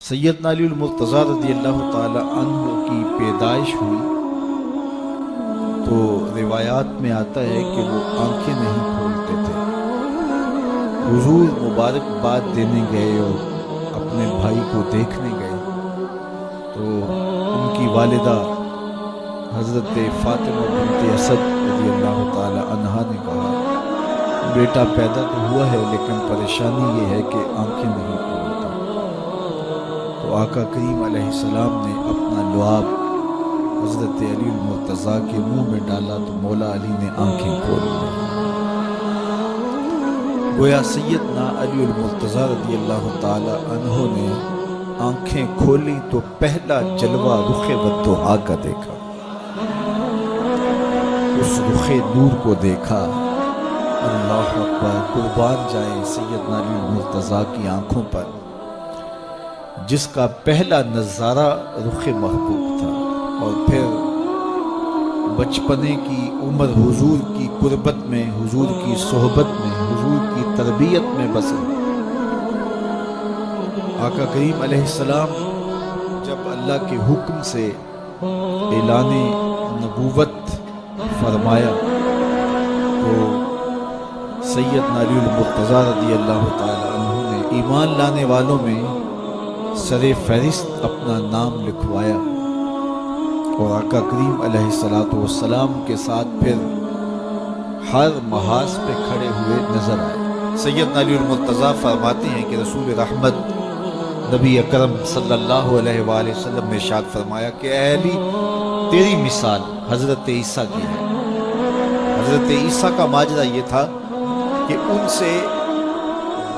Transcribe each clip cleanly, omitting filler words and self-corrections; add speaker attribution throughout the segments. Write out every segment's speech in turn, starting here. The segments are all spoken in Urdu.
Speaker 1: سیدنا علی المرتضیٰ رضی اللہ تعالی عنہ کی پیدائش ہوئی تو روایات میں آتا ہے کہ وہ آنکھیں نہیں کھولتے تھے۔ حضور مبارکباد دینے گئے اور اپنے بھائی کو دیکھنے گئے تو ان کی والدہ حضرت فاطمہ بنت اسد رضی اللہ تعالی عنہا نے کہا بیٹا پیدا تو ہوا ہے لیکن پریشانی یہ ہے کہ آنکھیں نہیں کھولتا۔ تو آقا کریم علیہ السلام نے اپنا لعاب حضرت علی المرتضیٰ کے منہ میں ڈالا تو مولا علی نے آنکھیں کھول لی۔ گویا سیدنا علی المرتضیٰ رضی اللہ تعالی عنہ نے آنکھیں کھولی تو پہلا جلوہ رخ والضحیٰ کا دیکھا، اس رخ نور کو دیکھا۔ اللہ اکبر، قربان جائیں سیدنا علی المرتضیٰ کی آنکھوں پر جس کا پہلا نظارہ رخ محبوب تھا، اور پھر بچپنے کی عمر حضور کی قربت میں، حضور کی صحبت میں، حضور کی تربیت میں بسر۔ آقا کریم علیہ السلام جب اللہ کے حکم سے اعلان نبوت فرمایا تو سیدنا علی المرتضیٰ رضی اللہ تعالی عنہ نے ایمان لانے والوں میں سر فہرست اپنا نام لکھوایا، اور آقا کریم علیہ السلام کے ساتھ پھر ہر محاذ پہ کھڑے ہوئے نظر آئے۔ سیدنا علی المرتضیٰ فرماتے ہیں کہ رسول رحمت نبی اکرم صلی اللہ علیہ وآلہ وسلم نے ارشاد فرمایا کہ اے علی تیری مثال حضرت عیسیٰ کی ہے۔ حضرت عیسیٰ کا ماجرا یہ تھا کہ ان سے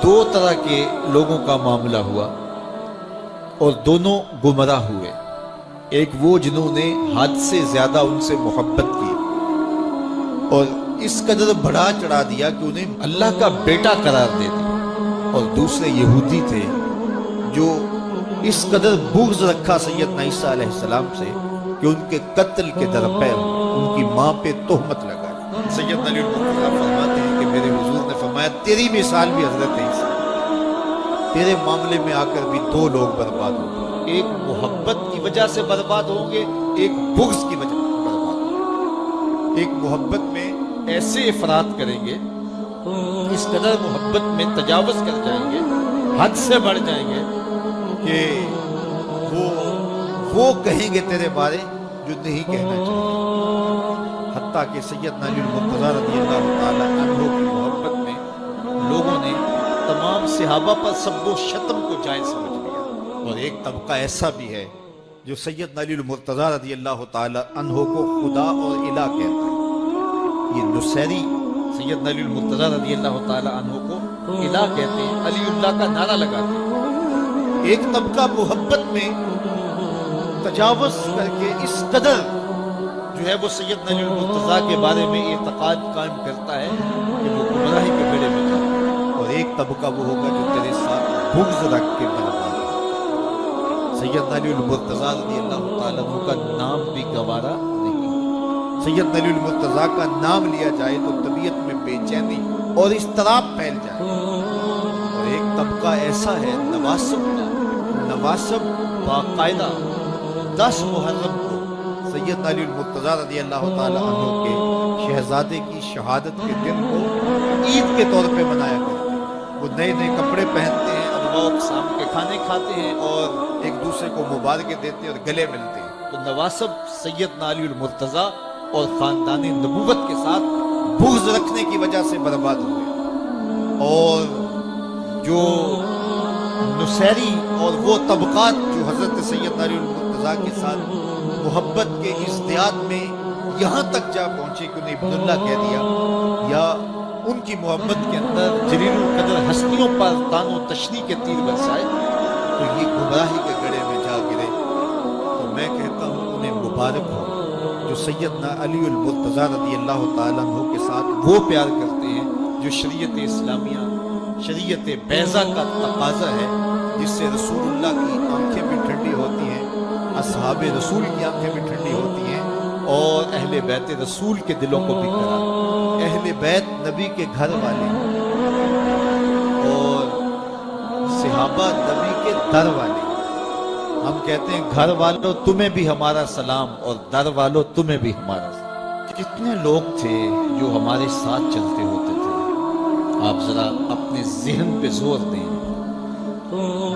Speaker 1: دو طرح کے لوگوں کا معاملہ ہوا اور دونوں گمراہ ہوئے۔ ایک وہ جنہوں نے حد سے زیادہ ان سے محبت کی اور اس قدر بڑھا چڑھا دیا کہ انہیں اللہ کا بیٹا قرار دے دیا، اور دوسرے یہودی تھے جو اس قدر بغض رکھا سیدنا عیسیٰ علیہ السلام سے کہ ان کے قتل کے درپے ان کی ماں پہ تہمت لگا۔ سیدنا علی المرتضیٰ فرماتے ہیں کہ میرے حضور نے فرمایا تیری مثال بھی حضرت عیسیٰ، تیرے معاملے میں آ کر بھی دو لوگ برباد ہوں گے، ایک محبت کی وجہ سے برباد ہوں گے، ایک بغض کی وجہ سے برباد ہوں گے۔ ایک محبت میں ایسے افراط کریں گے، اس قدر محبت میں تجاوز کر جائیں گے، حد سے بڑھ جائیں گے کہ وہ کہیں گے تیرے بارے جو نہیں کہنا چاہیے۔ حتیٰ کہ سیدنا علی المرتضیٰ رضی اللہ تعالی عنہ کی محبت میں لوگوں نے تمام صحابہ پر سب و شتم کو جائز سمجھ لیا، اور ایک طبقہ ایسا بھی ہے جو سیدنا علی المرتضیٰ رضی اللہ تعالی عنہ کو خدا اور الہ کہتا ہے۔ یہ نصیری سیدنا علی المرتضیٰ رضی اللہ تعالی عنہ کو الہ کہتے ہیں، علی اللہ کا نعرہ لگاتے ہیں۔ ایک طبقہ محبت میں تجاوز کر کے اس قدر جو ہے وہ سیدنا علی المرتضیٰ کے بارے میں اعتقاد قائم کرتا ہے کہ وہ گمراہی کے بیڑے میں جاتا ہے، اور ایک طبقہ وہ ہوگا جو تیرے ساتھ بغض رکھ کے برباد ہے۔ سیدنا علی المرتضیٰ رضی اللہ تعالیٰ عنہ کا نام بھی گوارا نہیں۔ سیدنا علی المرتضیٰ کا نام لیا جائے تو طبیعت میں بے چینی اور اضطراب پھیل جائے۔ اور ایک طبقہ ایسا ہے نواسب کا، نواسب باقاعدہ 10 محرم کو سیدنا علی المرتضیٰ رضی اللہ تعالیٰ عنہ کے شہزادے کی شہادت کے دن کو عید کے طور پہ منایا کرتے ہیں۔ وہ نئے نئے کپڑے پہنتے ہیں، انواع اقسام کے کھانے کھاتے ہیں اور ایک دوسرے کو مبارکیں دیتے ہیں اور گلے ملتے ہیں۔ تو نواسب سیدنا علی المرتضیٰ اور خاندان نبوت کے ساتھ بغض رکھنے کی وجہ سے برباد ہوئے، اور جو نصیری اور وہ طبقات جو حضرت سیدنا علی المرتضیٰ کے ساتھ محبت کے ازدیاد میں یہاں تک جا پہنچے کہ انہیں ابن اللہ کہہ دیا، یا ان کی محبت کے اندر جلیل القدر ہستیوں پر تان و تشنیع کے تیر برسائے، تو یہ گمراہی کے گڑھے میں جا گرے۔ تو میں کہتا ہوں انہیں مبارک ہو جو سیدنا علی المرتضیٰ رضی اللہ تعالیٰ عنہ کے ساتھ وہ پیار کرتے ہیں جو شریعت اسلامیہ، شریعت بیضا کا تقاضا ہے، جس سے رسول اللہ کی آنکھیں بھی ٹھنڈی ہوتی ہیں، اصحاب رسول کی آنکھیں بھی ٹھنڈی ہوتی ہیں، اور اہل بیت رسول کے دلوں کو بھی قرار۔ اہل بیت نبی کے گھر والے اور صحابہ نبی کے در والے، ہم کہتے ہیں گھر والوں تمہیں بھی ہمارا سلام اور در والوں تمہیں بھی ہمارا سلام. کتنے لوگ تھے جو ہمارے ساتھ چلتے ہوتے تھے. آپ ذرا اپنے ذہن پہ زور دیں.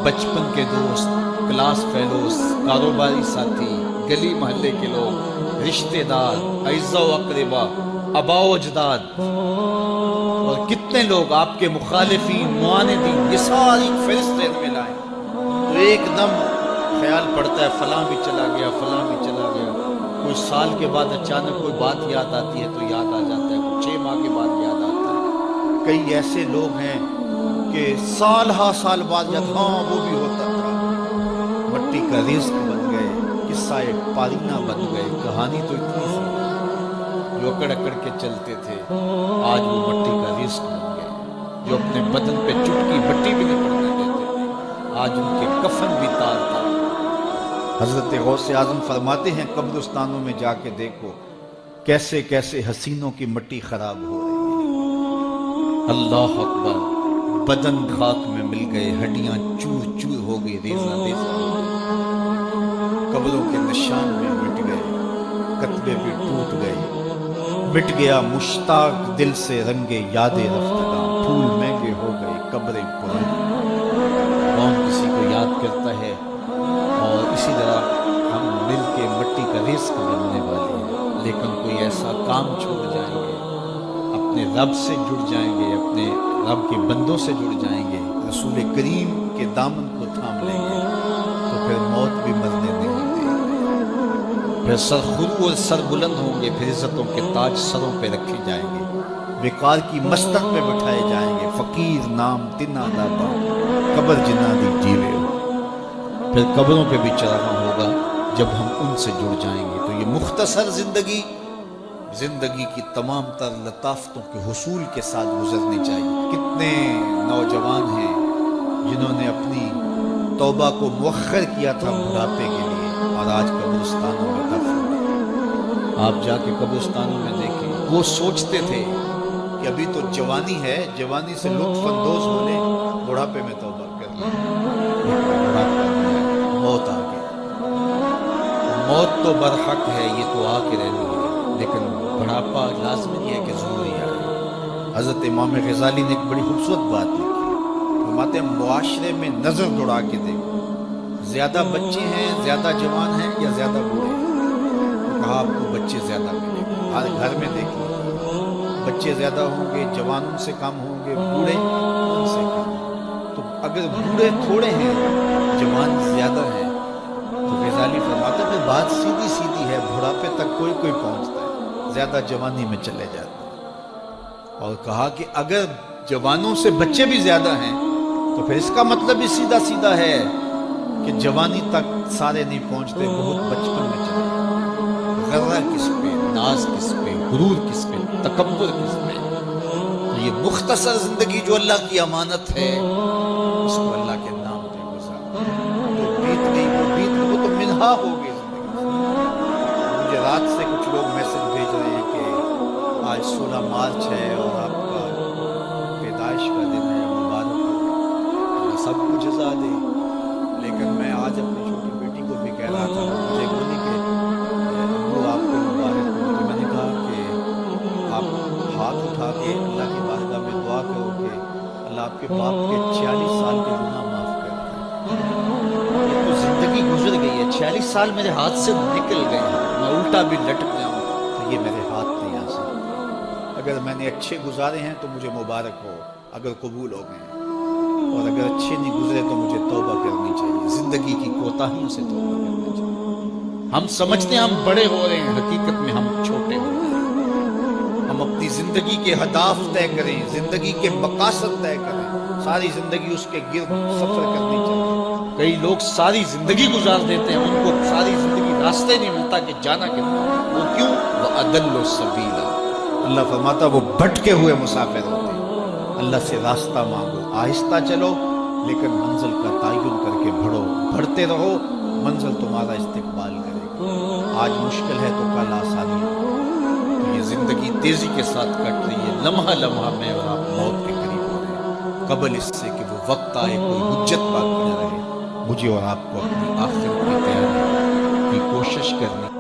Speaker 1: بچپن کے دوست، کلاس فیلوز، کاروباری ساتھی، گلی محلے کے لوگ، رشتہ دار، اعزا و اقربا، آباء و اجداد، اور کتنے لوگ آپ کے مخالفین، معاندین، یہ ساری فہرست میں لائیں تو ایک دم خیال پڑتا ہے فلاں بھی چلا گیا، فلاں بھی چلا گیا. کوئی سال کے بعد اچانک کوئی بات یاد آتی ہے تو یاد آ جاتا ہے، 6 ماہ کے بعد یاد آتا ہے. کئی ایسے لوگ ہیں کہ سال ہا سال بعد یاد، ہاں وہ بھی ہوتا تھا. مٹی کا رزق بن گئے، قصہ پارینہ بن گئے. کہانی تو اتنی سی جو اکڑ اکڑ کے چلتے تھے آج وہ مٹی کا رزق بن گئے. جو اپنے بدن پہ چٹکی بٹی بھی نہیں پڑنے دیتے تھے آج ان کے کفن بھی تار تار. حضرت غوث اعظم فرماتے ہیں قبرستانوں میں جا کے دیکھو کیسے کیسے حسینوں کی مٹی خراب ہو رہی ہے. اللہ اکبر. بدن خاک میں مل گئے، ہڈیاں چور چور ہو گئی، ریزہ ریزہ ہو گئی. قبروں کے نشان بھی مٹ گئے، کتبے بھی ٹوٹ گئے. مٹ گیا مشتاق دل سے رنگے یاد رفتگاں. پھول مہنگے ہو گئے، قبریں پرانی. کون کسی کو یاد کرتا ہے؟ اور اسی طرح ہم مل کے مٹی کا رزق بننے والے ہیں، لیکن کوئی ایسا کام چھوڑ جائیں گے، اپنے رب سے جڑ جائیں گے، اپنے رب کے بندوں سے جڑ جائیں گے، رسول کریم کے دامن کو تھام لیں گے تو پھر موت بھی مرنے نہیں دے گی. پھر سر خرو اور سر بلند ہوں گے، پھر عزتوں کے تاج سروں پہ رکھے جائیں گے، وقار کی مستق پہ بٹھائے جائیں گے. فقیر نام تنا داتا قبر جنا دی جیوے ہو. پھر قبروں پہ بھی چراغاں ہوگا جب ہم ان سے جڑ جائیں گے. تو یہ مختصر زندگی کی تمام تر لطافتوں کے حصول کے ساتھ گزرنی چاہیے. کتنے نوجوان ہیں جنہوں نے اپنی توبہ کو مؤخر کیا تھا بڑھاپے کے لیے اور آج قبرستانوں میں دفن ہیں. آپ جا کے قبرستانوں میں دیکھیں، وہ سوچتے تھے کہ ابھی تو جوانی ہے، جوانی سے لطف اندوز ہو لیں، بڑھاپے میں توبہ کر لیں. موت آ گئی. موت تو برحق ہے، یہ تو آ کے رہنی ہے، لیکن بڑھاپا لازمی ہے کہ ضروری ہے. حضرت امام غزالی نے ایک بڑی خوبصورت بات لکھی. فرماتے ہیں معاشرے میں نظر دوڑا کے دیکھو، زیادہ بچے ہیں، زیادہ جوان ہیں یا زیادہ بوڑھے ہیں؟ تو کہا آپ کو بچے زیادہ ملیں گے. ہر گھر میں دیکھیں، بچے زیادہ ہوں گے، جوان ان سے کم ہوں گے، بوڑھے ان سے کم. تو اگر بوڑھے تھوڑے ہیں، جوان زیادہ ہیں، تو غزالی فرماتے ہیں پھر بات سیدھی سیدھی ہے، بڑھاپے تک کوئی پہنچتا ہے، زیادہ جوانی میں چلے جاتے ہیں. اور کہا کہ اگر جوانوں سے بچے بھی زیادہ ہیں تو پھر اس کا مطلب بھی سیدھا سیدھا ہے کہ جوانی تک سارے نہیں پہنچتے، بہت بچپن میں چلے جاتے. غرہ کس پہ، ناز کس پہ، غرور کس پہ، تکبر کس پہ. تو یہ مختصر زندگی جو اللہ کی امانت ہے اس کو اللہ کے نام پہ گزار. جو بیت گئی وہ بیت گئی، وہ تو منہا ہو گئی زندگی. مجھے رات سے کچھ لوگ میسج بھیج رہے ہیں کہ آج 16 مارچ ہے اور آپ کا پیدائش کا دن ہے، مبارک ہو. اللہ سب کو جزا دے. لیکن میں آج اپنی چھوٹی بیٹی کو بھی کہہ رہا تھا، مجھے بولی کہ ابو آپ کو مبارک ہو. تو میں نے کہا کہ آپ ہاتھ اٹھا کے اللہ کی بارگاہ میں دعا کرو کہ اللہ آپ کے باپ کے 46 سال کے گناہ معاف کر دے. یہ تو زندگی گزر گئی ہے، 46 سال میرے ہاتھ سے نکل گئے ہیں، میں الٹا بھی لٹک جاؤں تو یہ میرے ہاتھ نہیں آ سکتے. اگر میں نے اچھے گزارے ہیں تو مجھے مبارک ہو اگر قبول ہو گئے ہیں، اور اگر اچھے نہیں گزرے تو مجھے توبہ کرنی چاہیے. زندگی کی کوتاہیوں سے توبہ کرنی چاہیے. ہم سمجھتے ہیں ہم بڑے ہو رہے ہیں، حقیقت میں ہم چھوٹے ہو رہے ہیں. ہم اپنی زندگی کے اہداف طے کریں، زندگی کے مقاصد طے کریں. ساری زندگی اس کے گرد سفر کرنی چاہیے. کئی لوگ ساری زندگی گزار دیتے ہیں، ان کو ساری زندگی راستے نہیں ملتا کہ جانا کدھر. وہ کیوں؟ وَأَضَلُّ السَّبِيلَ. اللہ فرماتا وہ بھٹکے ہوئے مسافر ہوتے ہیں. اللہ سے راستہ مانگو، آہستہ چلو لیکن منزل کا تعین کر کے بڑھتے رہو، منزل تمہارا استقبال کرے گی. آج مشکل ہے تو کل آسانی ہے. تو یہ زندگی تیزی کے ساتھ کٹ رہی ہے، لمحہ لمحہ میں اور آپ موت کے قریب ہو رہے ہیں. قبل اس سے کہ وہ وقت آئے کوئی حجت باقی نہ رہے. مجھے اور آپ کو اپنی آخرت کی تیاری کی کوشش کرنی